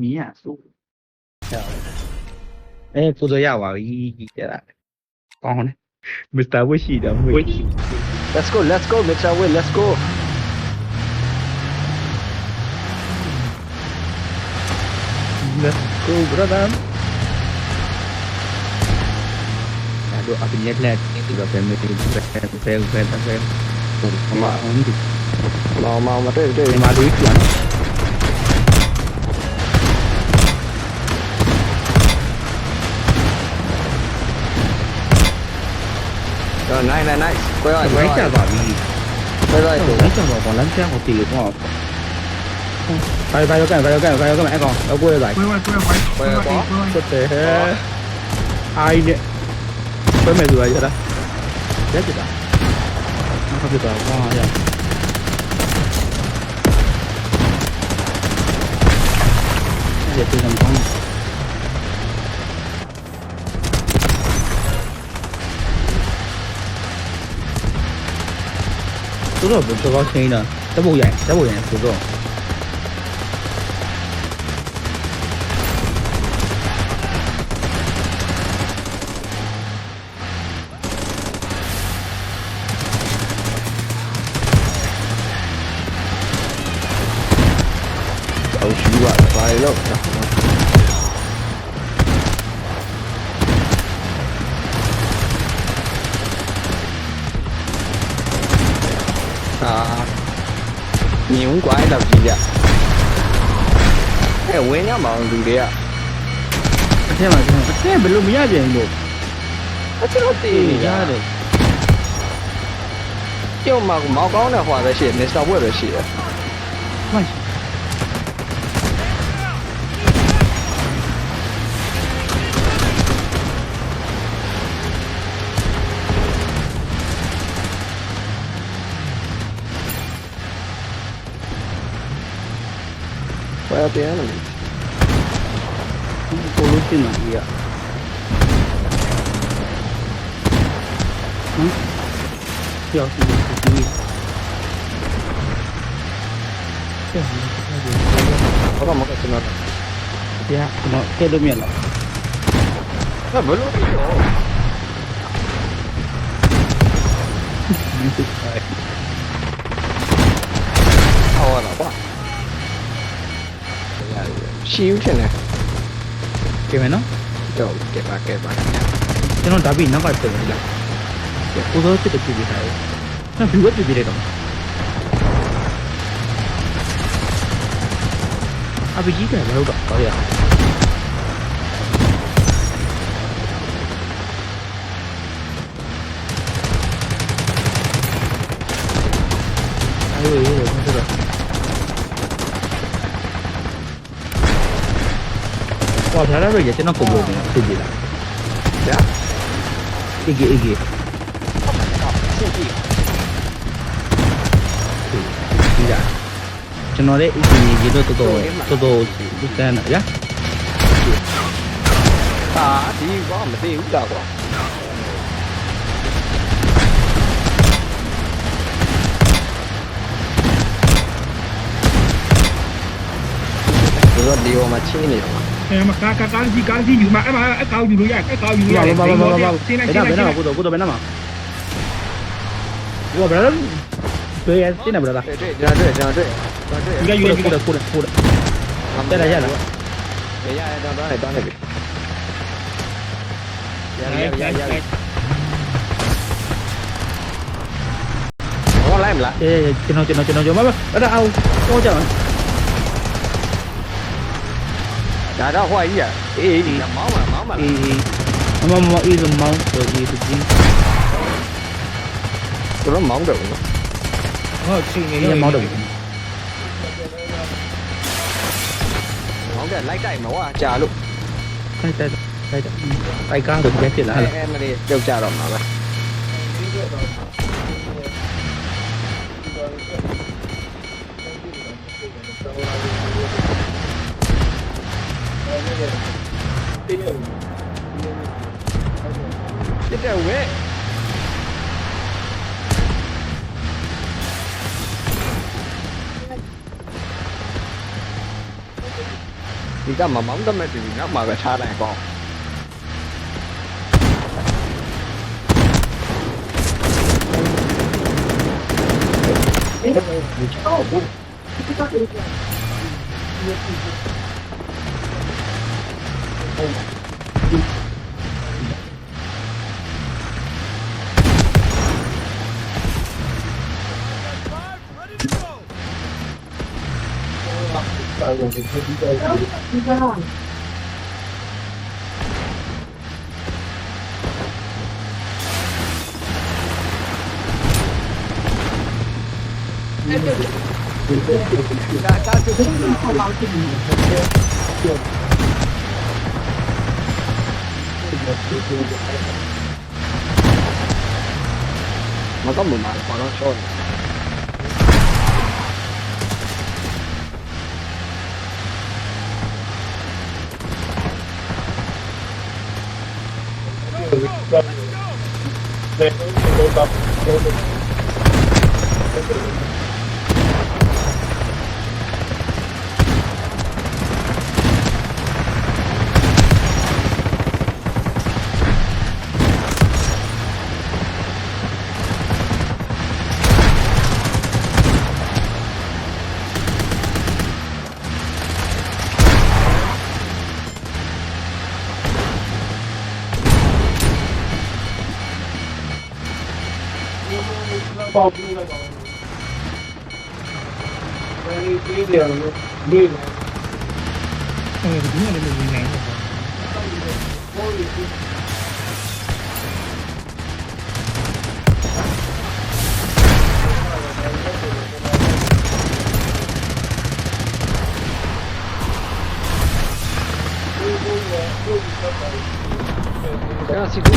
မီးရဆိုကိုဆိုရပါပြီတဲ့လားကောင်းတယ်မစ္စတာဝစ်ရှိတယ်မွေး Let's go Mr. Will let's go let's go brother အဲ့တော့အပြင်ရက်လက်ဒီတော့ပြန်မတင်ဖဲမတွေ့ ဒီမှာလေးပြန်nice ကိုရ ဝိုင်းချပါပြီ ကိုရ ဝိုင်းချပါဘာလမ်းချကိုတီးတော့ဘာရောက်ကန်အဲ့ကောင်တော့ကိုရလိုက် ကွဲဝဲကိုရပေါ့ ဆက်တယ်အိုင်းနဲ့ဘယ်မဲ့ဆိုရရတာရက်ကြတာနောက်ဖြစ်တော့ဘာရ这非常方便。多少不最高轻的，这不远，不重。好奇怪，快乐。မြင်ကွာတော့ကြည့်ကြဝင်းရမအောင်လူတွေကအ ထဲမှာအထဲဘယ်လိုမရပြန်လို့ ကျွန်တော်တည်နေရတယ်ကျုံမောက်ကောင်းတဲ့ဟွာပဲရှိတယ် Mr. Will ပဲရှိတယ် မှန်ဘာပြန်လဲကိုလို့တင်မှာကြီးရပြောင်းပြီးဘာမှမကကျွန်တော်ပြကျွန်တော်ကဲလို့မြင်လားဘယ်လိုပြောဟောလာပါရှိဦးထင်တယ် ကဲမယ်နော် တော့ကဲပါကျွန်တော်ဒါပြီးနောက်ကတက်လာကိုသောစစ်တပြည့်ပြထားတယ်နော်ဘီဝက်ပြည့်ပြလိုက်တော့အပကြီးကလည်းဟုတ်တော့ဟောရအဲ့လိုဟုတ်တော့ဟောထားရတော့ရကျွန်တော်ကုန်လို့နေသိကြလားဗျာအေးကြီးစစ်ကြည့်ဒီလားကျွန်တော်လည်းအေးကြီးရေတော့တော်ဒီကန်းရဟာဒီကောမသိဘူးလားကွာတို့ဒီဟိုမှာချင်းနေတော့မကားကြီးယူမှာအဲ့ကောင်းယူလို့ရအဲ့ကောင်းယူလို့ရတယ်ဘယ်နာကိုတော့ဘယ်နာမှာဘယ်နာတွေ့ရစင်းနေဗလားတွေ့ယူရတက်လာရတော့နေပြီရဟောလိုက်မလားကျွန်တော်မအဲ့ဒါအောင်တော့ကြအောင်ဒါတော့ဟွာကြီးอ่ะအေးမောင်းပါအေးအေးမောင်းဆိုဒီဒီတို့မောင်းတယ်နော်ဟုတ်ချင်းနေမောင်းတယ်မောင်းတယ်လိုက်တိုက်မဝါကြာလို့တိုက်ကားတော့ပြက်ဖြစ်လာမလေးပြုတ်ကြတော့မှာပဲစစ်တဲ့ဝဲ ဒီကမမောင်းတမဲ့ဒီနောက်မှာပဲချားတိုင်းကောင်းမကမမှာဘာလို့ချောတယ်ပေါက်ပြီးလိုက်ပါဘယ်လိုပြေးတယ်လို့မေးတယ်ဒီနေ့လည်းမနေနိုင်ဘူးအဲ့ဒါစီကူ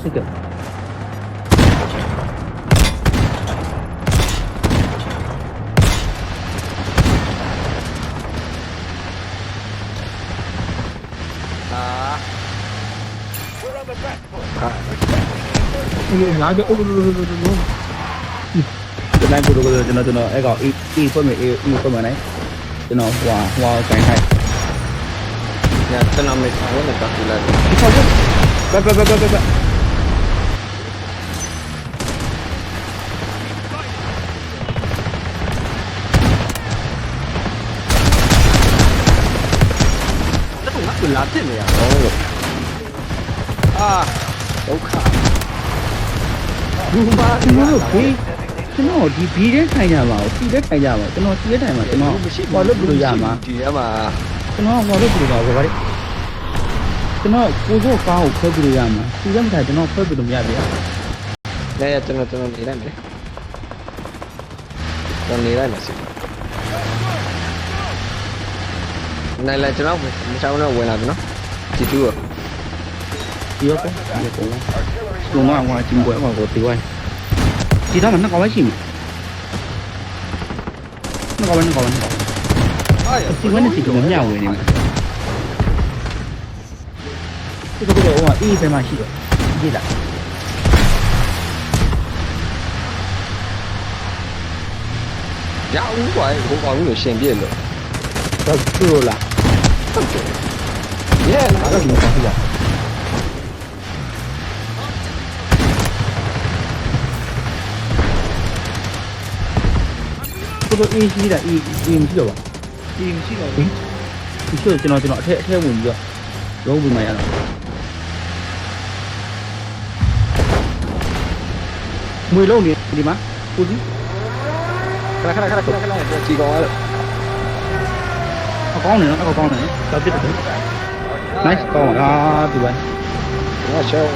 စိတ်ကငါကအိုးဒီတိုင်းကိုတော့ကျွန်တော်အဲ့ကောင်အေးဖွင့်မယ်အေးဖွင့်မယ်နိုင်ကျွန်တော်ဟွာကိုင်းထိုက် ညကျွန်တော်မေးထားလို့တက်ပြလိုက်ဒီခေါက်ပဲလာဖြစ်နေရတော့လို့ဒုက္ခဘူးပါဒီလိုဘေးကျွန်တော်ဒီဘီတဲ့ထိုင်ကြပါဦးစီတဲ့ထိုင်ကြပါကျွန်တော်စီတဲ့ထိုင်မှာကျွန်တော်ဟောလို့ပြလို့ရမှာ ဒီထဲမှာကျွန်တော်ဟောလို့ပြလို့ပါဘာလဲကျွန်တော်ကိုယ်ကားကိုခွဲပြလို့ရမှာစီတဲ့မထိုင်ကျွန်တော်ခွဲပြလို့မရဗျာလဲကျွန်တော်နေလိုက်မယ်ကျွန်တော်နေလိုက်မယ်စီနိုင်လာကျွန်တော်မချောင်းတော့ဝင်လာပြီနော်ဒီတူရောဒီရောပေါ့ကျွန်တော်ကကျင်းပွဲမှာကိုတီးဝိုင်းဒီတော့နှစ်ကောင်ပဲရှိမှာနှစ်ကောင်ဒီဝင်းနဲ့စီကမမြောက်ဝင်နေမှာဒီကတော့ဟိုအေးပဲမှရှိတယ်ကြည့်လားရအောင်ကွာဟိုကောင်ကြီးကိုရှင်ပြည့်လို့တော့သူ့လား耶，哪个地方去呀？这个A C的 A M C 了吧？AMC 了。你说ကျွန်တော်အထက်ဝင်ပြီးတော့ရုံးပြီးမှရတော့မွေလုံးနေဒီမှာကိုကြီးခဏကြည့်ကောင်းရအကောင်းနေနော်အကောင်းနေနော်တော့ပြစ်တယ် nice ကောင်းဒီပိုင်းငါချောဒီ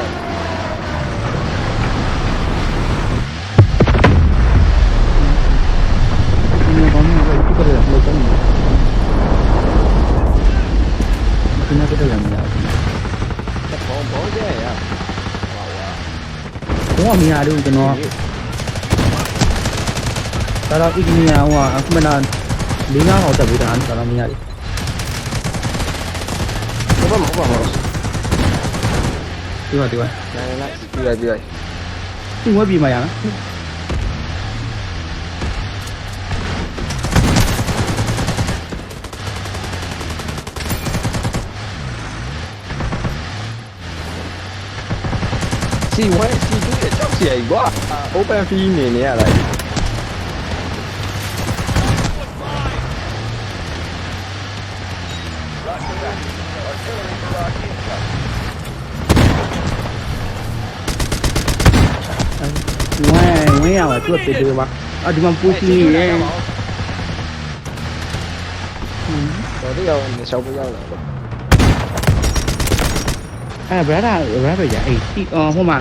ကောင်ကဒီကလေးလောက်တယ်ဒီနေ့ကတော့လည်းမရဘူးဘောကျရတော့မရဘူးကျွန်တော်ဒါတော့အင်ဂျင်နီယာဟိုအခုမှလာ၄-၅ဟောတက်ပြီးတာဒါတော့မရတယ် ဟုတ်ပါမဟုတ်ပါမဟုတ် ဒီပါဒီပါ လိုက်ပြီး ဒီဝက်ပြီးမှရနော် စီဝဲစီတူးရဲ့ကြောက်စီကွာ open field နေနေရတာ ဝင်းရပါသူ့ပေတယ်ပါအော်ဒီမှာပူစီနေရဲ့ တော်တော်ရောက်နေရှောက်ပြရောက်လာတော့ ဘရဒါရအေးစီဟိုမှာ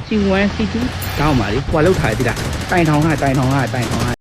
စီ1 C2 တောင်းပါလေဟိုလောက်ထားတယ်ဒီလားတိုင်ထောင်ဟာ